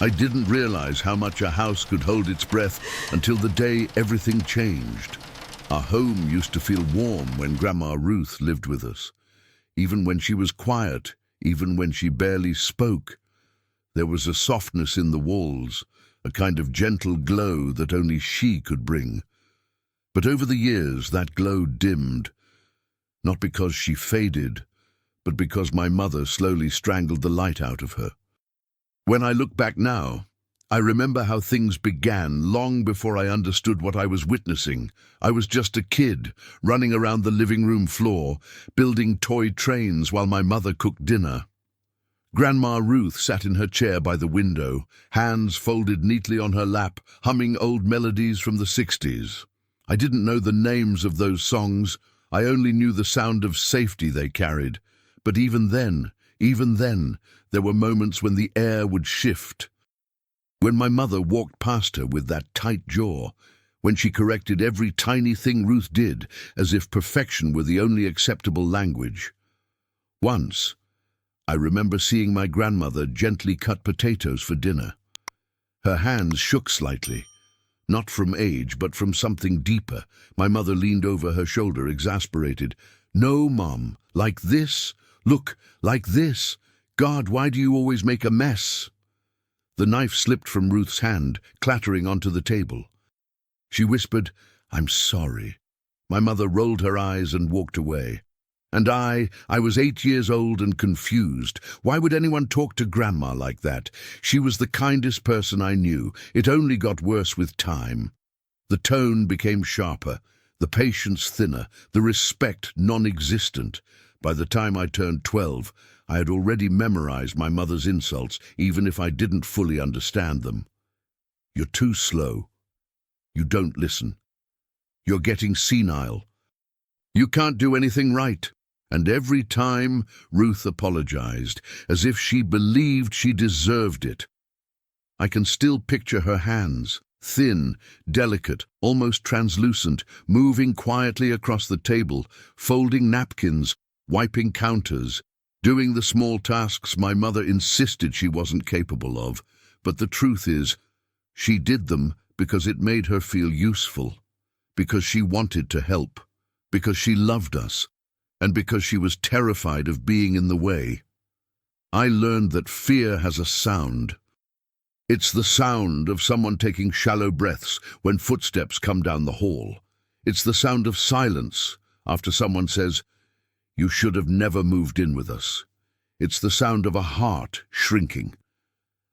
I didn't realize how much a house could hold its breath until the day everything changed. Our home used to feel warm when Grandma Ruth lived with us. Even when she was quiet, even when she barely spoke, there was a softness in the walls, a kind of gentle glow that only she could bring. But over the years, that glow dimmed, not because she faded, but because my mother slowly strangled the light out of her. When I look back now, I remember how things began long before I understood what I was witnessing. I was just a kid, running around the living room floor, building toy trains while my mother cooked dinner. Grandma Ruth sat in her chair by the window, hands folded neatly on her lap, humming old melodies from the 60s. I didn't know the names of those songs. I only knew the sound of safety they carried. But even then, there were moments when the air would shift. When my mother walked past her with that tight jaw, when she corrected every tiny thing Ruth did, as if perfection were the only acceptable language. Once, I remember seeing my grandmother gently cut potatoes for dinner. Her hands shook slightly, not from age, but from something deeper. My mother leaned over her shoulder, exasperated. "No, Mom, like this? Look, like this. God, why do you always make a mess?" The knife slipped from Ruth's hand, clattering onto the table. She whispered, "I'm sorry." My mother rolled her eyes and walked away. And I was 8 years old and confused. Why would anyone talk to Grandma like that? She was the kindest person I knew. It only got worse with time. The tone became sharper, the patience thinner, the respect non-existent. By the time I turned 12, I had already memorized my mother's insults, even if I didn't fully understand them. "You're too slow. You don't listen. You're getting senile. You can't do anything right." And every time, Ruth apologized, as if she believed she deserved it. I can still picture her hands, thin, delicate, almost translucent, moving quietly across the table, folding napkins, wiping counters, doing the small tasks my mother insisted she wasn't capable of. But the truth is, she did them because it made her feel useful, because she wanted to help, because she loved us, and because she was terrified of being in the way. I learned that fear has a sound. It's the sound of someone taking shallow breaths when footsteps come down the hall. It's the sound of silence after someone says, "You should have never moved in with us." It's the sound of a heart shrinking.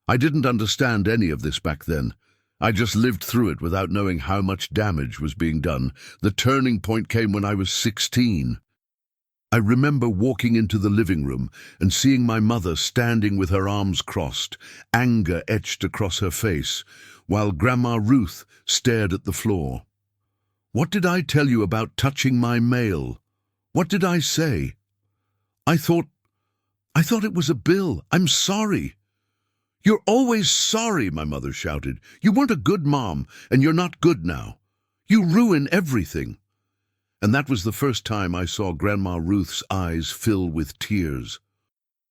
I didn't understand any of this back then. I just lived through it without knowing how much damage was being done. The turning point came when I was 16. I remember walking into the living room and seeing my mother standing with her arms crossed, anger etched across her face, while Grandma Ruth stared at the floor. "What did I tell you about touching my mail? What did I say?" I thought it was a bill. "I'm sorry." "You're always sorry," my mother shouted. "You weren't a good mom, and you're not good now. You ruin everything." And that was the first time I saw Grandma Ruth's eyes fill with tears.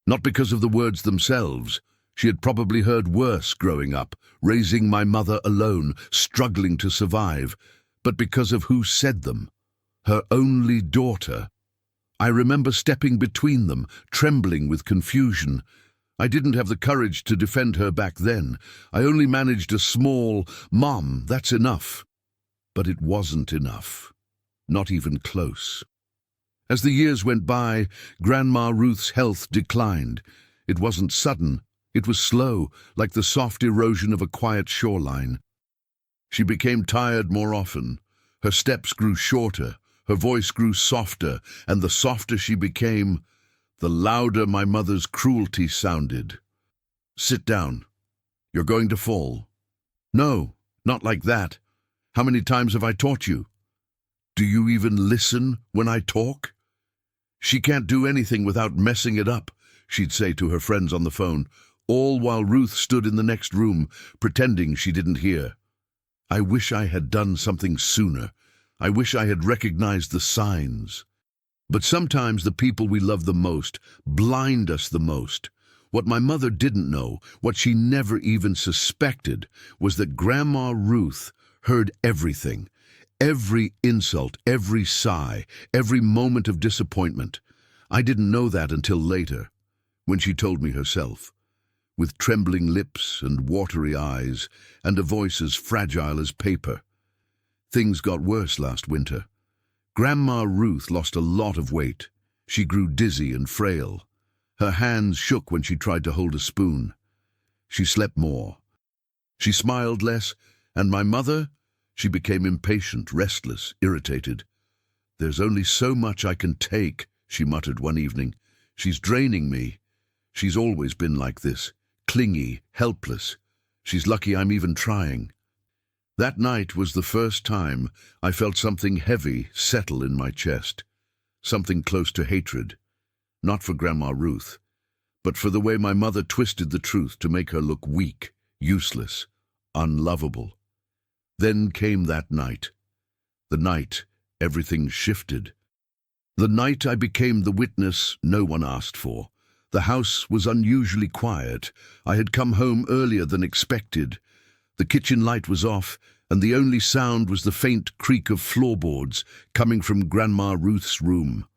Not because of the words themselves. She had probably heard worse growing up, raising my mother alone, struggling to survive, but because of who said them. Her only daughter. I remember stepping between them, trembling with confusion. I didn't have the courage to defend her back then. I only managed a small, "Mom, that's enough." But it wasn't enough. Not even close. As the years went by, Grandma Ruth's health declined. It wasn't sudden. It was slow, like the soft erosion of a quiet shoreline. She became tired more often. Her steps grew shorter, her voice grew softer, and the softer she became, the louder my mother's cruelty sounded. "Sit down. You're going to fall." "No, not like that. How many times have I taught you?" "Do you even listen when I talk?" "She can't do anything without messing it up," she'd say to her friends on the phone, all while Ruth stood in the next room, pretending she didn't hear. I wish I had done something sooner. I wish I had recognized the signs. But sometimes the people we love the most blind us the most. What my mother didn't know, what she never even suspected, was that Grandma Ruth heard everything. Every insult, every sigh, every moment of disappointment. I didn't know that until later, when she told me herself, with trembling lips and watery eyes, and a voice as fragile as paper. Things got worse last winter. Grandma Ruth lost a lot of weight. She grew dizzy and frail. Her hands shook when she tried to hold a spoon. She slept more. She smiled less, and my mother, she became impatient, restless, irritated. "There's only so much I can take," she muttered one evening. "She's draining me. She's always been like this, clingy, helpless. She's lucky I'm even trying." That night was the first time I felt something heavy settle in my chest, something close to hatred, not for Grandma Ruth, but for the way my mother twisted the truth to make her look weak, useless, unlovable. Then came that night. The night everything shifted. The night I became the witness no one asked for. The house was unusually quiet. I had come home earlier than expected. The kitchen light was off, and the only sound was the faint creak of floorboards coming from Grandma Ruth's room.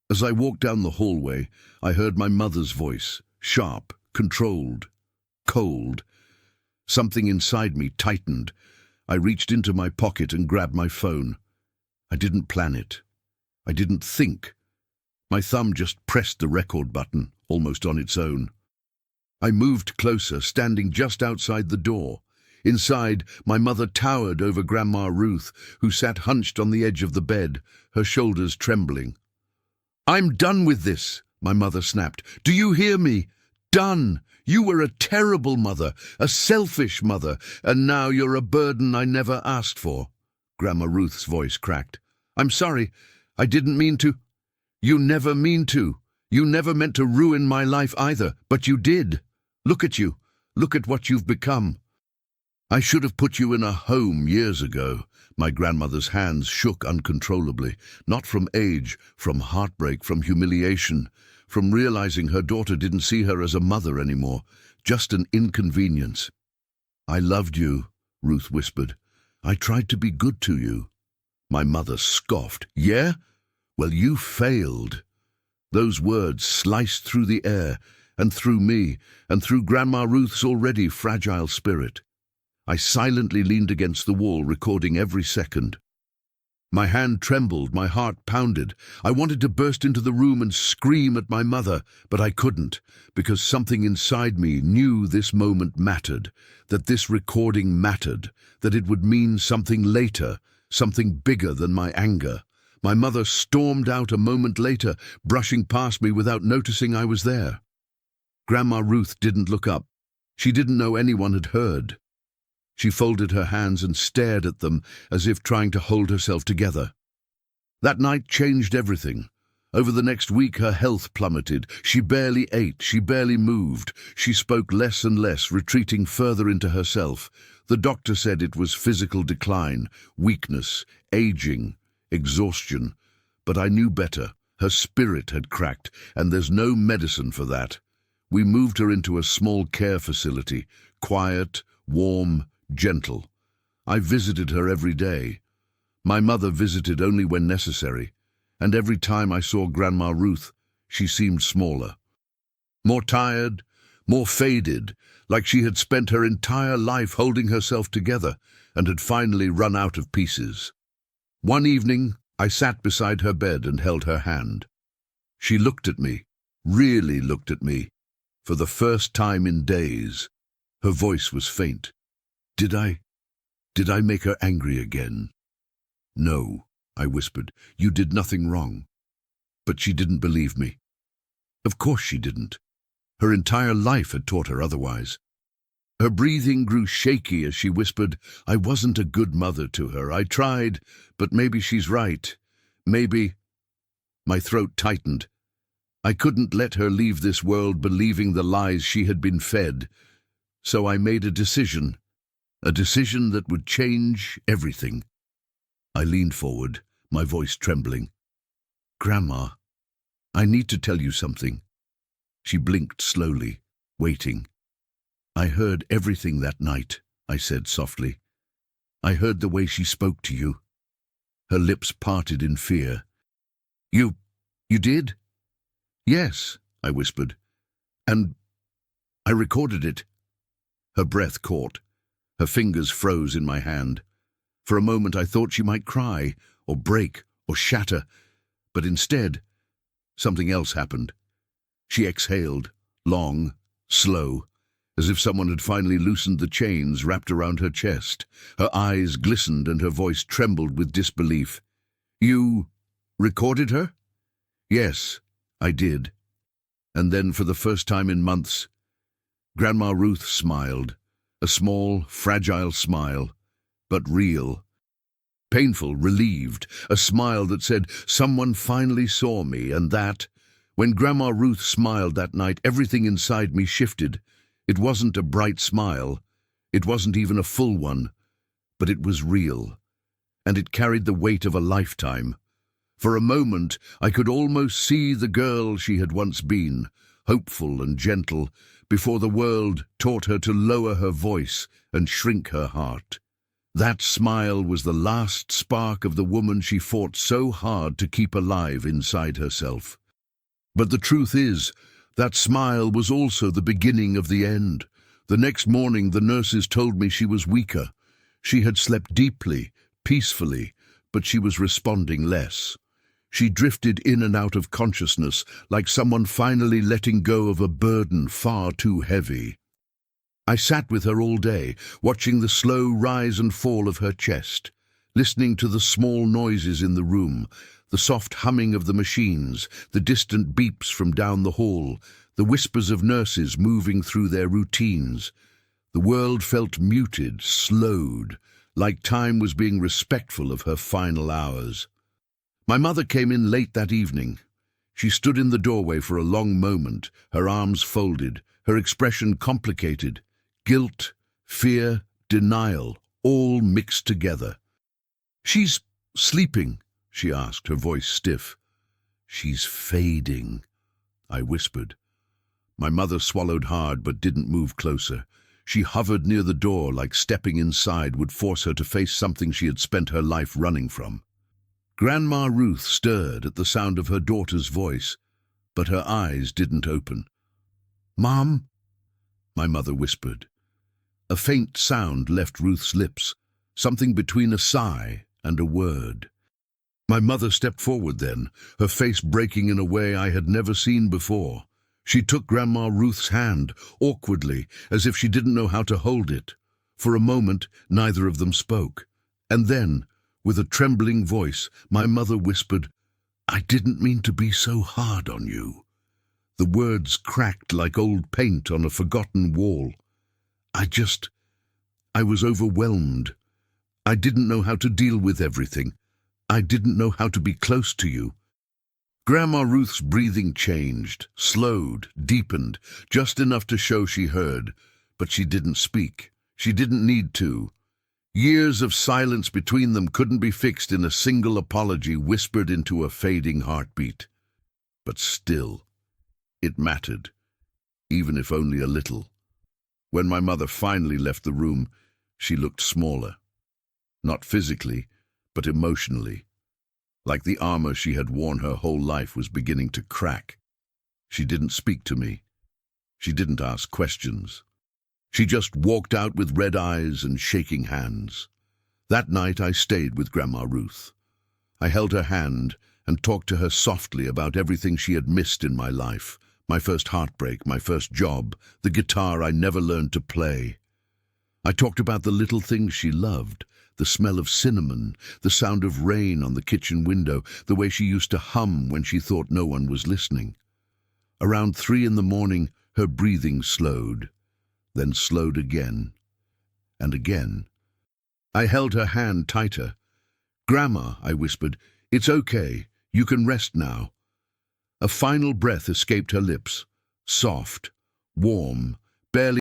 As I walked down the hallway, I heard my mother's voice, sharp, controlled, cold. Something inside me tightened. I reached into my pocket and grabbed my phone. I didn't plan it. I didn't think. My thumb just pressed the record button, almost on its own. I moved closer, standing just outside the door. Inside, my mother towered over Grandma Ruth, who sat hunched on the edge of the bed, her shoulders trembling. "I'm done with this," my mother snapped. "Do you hear me? Done! You were a terrible mother, a selfish mother, and now you're a burden I never asked for." Grandma Ruth's voice cracked. "I'm sorry. I didn't mean to." "You never mean to. You never meant to ruin my life either, but you did. Look at you. Look at what you've become." "I should have put you in a home years ago." My grandmother's hands shook uncontrollably, not from age, from heartbreak, from humiliation, from realizing her daughter didn't see her as a mother anymore, just an inconvenience. "I loved you," Ruth whispered. "I tried to be good to you." My mother scoffed. "Yeah? Well, you failed." Those words sliced through the air, and through me, and through Grandma Ruth's already fragile spirit. I silently leaned against the wall, recording every second. My hand trembled, my heart pounded. I wanted to burst into the room and scream at my mother, but I couldn't, because something inside me knew this moment mattered, that this recording mattered, that it would mean something later, something bigger than my anger. My mother stormed out a moment later, brushing past me without noticing I was there. Grandma Ruth didn't look up. She didn't know anyone had heard. She folded her hands and stared at them as if trying to hold herself together. That night changed everything. Over the next week her health plummeted. She barely ate, she barely moved. She spoke less and less, retreating further into herself. The doctor said it was physical decline, weakness, aging, exhaustion. But I knew better. Her spirit had cracked, and there's no medicine for that. We moved her into a small care facility, quiet, warm, gentle. I visited her every day. My mother visited only when necessary, and every time I saw Grandma Ruth, she seemed smaller. More tired, more faded, like she had spent her entire life holding herself together and had finally run out of pieces. One evening, I sat beside her bed and held her hand. She looked at me, really looked at me, for the first time in days. Her voice was faint. Did I make her angry again?" "No," I whispered. "You did nothing wrong." But she didn't believe me. Of course she didn't. Her entire life had taught her otherwise. Her breathing grew shaky as she whispered, "I wasn't a good mother to her. I tried, but maybe she's right. Maybe—" My throat tightened. I couldn't let her leave this world believing the lies she had been fed. So I made a decision that would change everything. I leaned forward, my voice trembling. "Grandma, I need to tell you something." She blinked slowly, waiting. "I heard everything that night," I said softly. "I heard the way she spoke to you." Her lips parted in fear. You did?" "Yes," I whispered. "And I recorded it." Her breath caught. Her fingers froze in my hand. For a moment I thought she might cry, or break, or shatter. But instead, something else happened. She exhaled, long, slow, as if someone had finally loosened the chains wrapped around her chest. Her eyes glistened and her voice trembled with disbelief. "You recorded her?" "Yes, I did." And then, for the first time in months, Grandma Ruth smiled, a small, fragile smile, but real. Painful, relieved, a smile that said, "Someone finally saw me," and that, when Grandma Ruth smiled that night, everything inside me shifted. It wasn't a bright smile. It wasn't even a full one. But it was real. And it carried the weight of a lifetime. For a moment, I could almost see the girl she had once been, hopeful and gentle, before the world taught her to lower her voice and shrink her heart. That smile was the last spark of the woman she fought so hard to keep alive inside herself. But the truth is, that smile was also the beginning of the end. The next morning, the nurses told me she was weaker. She had slept deeply, peacefully, but she was responding less. She drifted in and out of consciousness, like someone finally letting go of a burden far too heavy. I sat with her all day, watching the slow rise and fall of her chest, listening to the small noises in the room, the soft humming of the machines, the distant beeps from down the hall, the whispers of nurses moving through their routines. The world felt muted, slowed, like time was being respectful of her final hours. My mother came in late that evening. She stood in the doorway for a long moment, her arms folded, her expression complicated. Guilt, fear, denial, all mixed together. "She's sleeping," she asked, her voice stiff. "She's fading," I whispered. My mother swallowed hard but didn't move closer. She hovered near the door like stepping inside would force her to face something she had spent her life running from. Grandma Ruth stirred at the sound of her daughter's voice, but her eyes didn't open. "Mom?" my mother whispered. A faint sound left Ruth's lips, something between a sigh and a word. My mother stepped forward then, her face breaking in a way I had never seen before. She took Grandma Ruth's hand, awkwardly, as if she didn't know how to hold it. For a moment, neither of them spoke. And then, with a trembling voice, my mother whispered, "I didn't mean to be so hard on you." The words cracked like old paint on a forgotten wall. I was overwhelmed. I didn't know how to deal with everything. I didn't know how to be close to you. Grandma Ruth's breathing changed, slowed, deepened, just enough to show she heard, but she didn't speak. She didn't need to. Years of silence between them couldn't be fixed in a single apology whispered into a fading heartbeat. But still, it mattered, even if only a little. When my mother finally left the room, she looked smaller. Not physically, but emotionally. Like the armor she had worn her whole life was beginning to crack. She didn't speak to me. She didn't ask questions. She just walked out with red eyes and shaking hands. That night I stayed with Grandma Ruth. I held her hand and talked to her softly about everything she had missed in my life. My first heartbreak, my first job, the guitar I never learned to play. I talked about the little things she loved, the smell of cinnamon, the sound of rain on the kitchen window, the way she used to hum when she thought no one was listening. Around 3 a.m, her breathing slowed, then slowed again, and again. I held her hand tighter. "Grandma," I whispered, "it's okay. You can rest now." A final breath escaped her lips, soft, warm, barely